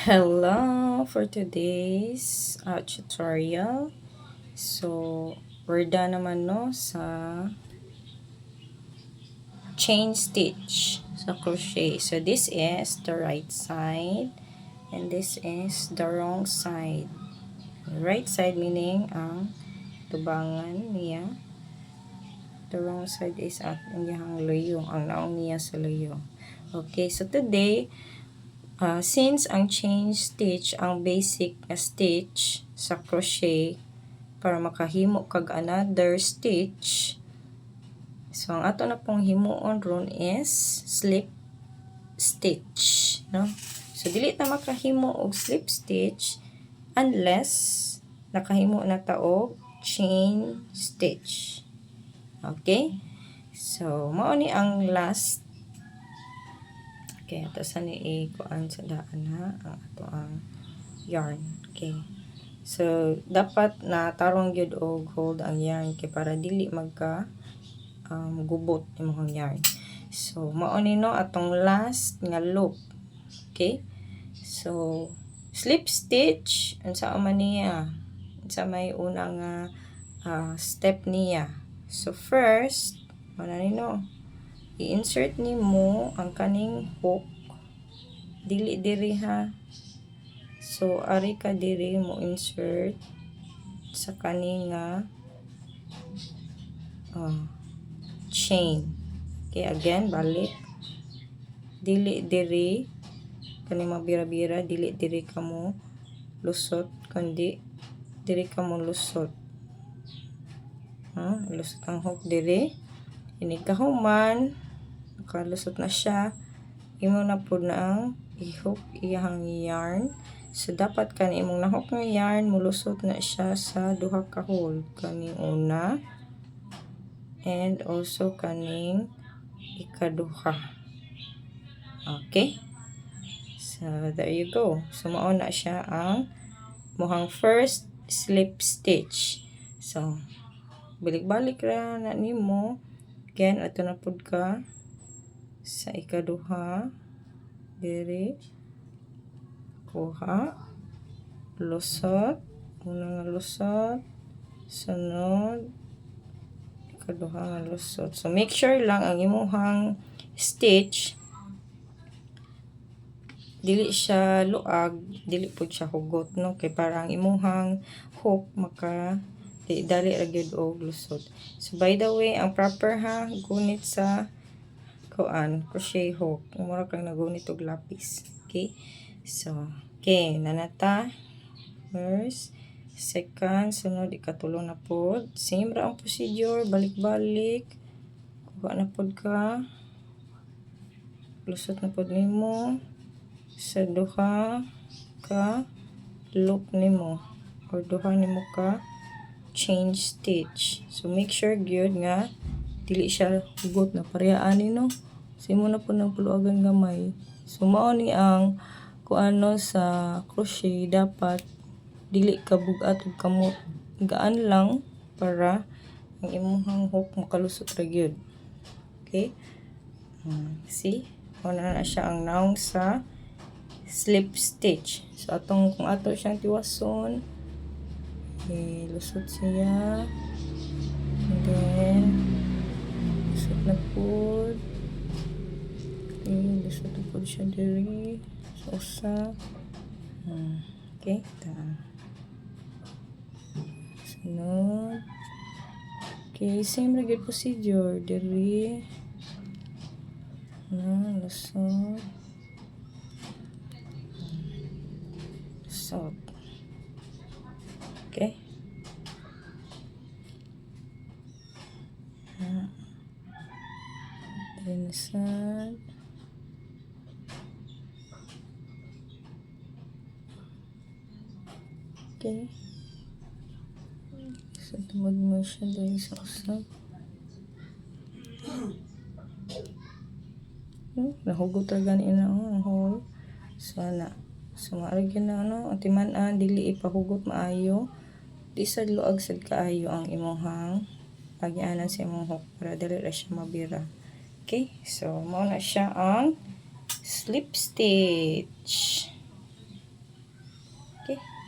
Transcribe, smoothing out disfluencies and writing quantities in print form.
Hello for today's tutorial. So, we're done naman no sa chain stitch sa crochet. So, this is the right side and this is the wrong side. The right side meaning ang tubangan niya. The wrong side is ang iyang layo, ang naong niya sa layo. Okay, so today, since ang chain stitch ang basic na stitch sa crochet para makahimo kag another stitch, so ang ato na pong himuon ron is slip stitch, no? So dili ta makahimo og slip stitch unless nakahimo na ta og chain stitch. Okay, so mao ni ang last. Okay, ito sa ni ikuan sa daan ha, ang ato ang yarn. Okay. So, dapat na tarong gyud og hold ang yarn kay para dili magka gubot imong yarn. So, mao ni no atong last nga loop. Okay? So, slip stitch unsa man niya? Unsa may una nga step niya? So, first, ano ni no? I-insert nimo ang kaning hook dili diri ha. So ari ka diri mo insert sa kaning chain. Okay, again balik. Dili diri kaning mabira-bira, dili diri kamo lusot kundi diri kamo lusot. Lusot ang hook diri. Ini kahuman nakalusot na siya, imo na pud na ang i-hook iyang yarn. So dapat kani imong nahok nga yarn mulusot na siya sa duha ka hole, kaning una and also kaning ikaduha. Okay, so there you go. So mao na siya ang muhang first slip stitch. So balik-balik ra na nimo. Again, ato na pud ka sa ikaduha diri kuha lusot, una nga lusot, sunod ikaduha nga lusot. So make sure lang ang imuhang stitch dili siya luag, dili pud siya hugot, no? Kay para ang imuhang hook maka dali ra gyud og lusot. So by the way, ang proper ha gunit sa crochet hook, mura kang nagunit og lapis. Okay, so okay nanata first, second, sunod ikatulo na pod, same ra ang procedure, balik-balik kuha na pod ka, lusot na pod nimo sa duha ka loop nimo or duha nimo ka chain stitch. So make sure gyud nga dili siya hugot na parehaan ni no. Simo na po ng puluagan gamay. So mao ni ang kuano sa crochet, dapat dili ka bugat ug kamot, gaan lang para ang imong hook makalusot ra gyud. Okay, see, mao na siya ang naong sa slip stitch. So atong kung ato siyang tiwason, lusot siya, and then lusot na po. Okay, lusot na po siya diri sa usa. Okay, sunod. Okay, same ra gyud procedure diri lusot, lusot. Okay, inside. Okay, so tumod mo siya dahil sa usap. Nahugot ra gani na ang hole. So na, so maaragyan na atiman dili ipahugot maayo, di sad luag sad kaayo ang imuhang pag-ianan sa imong hook para dili ra siya mabira. Okay, so mao na siya ang slip stitch. Okay.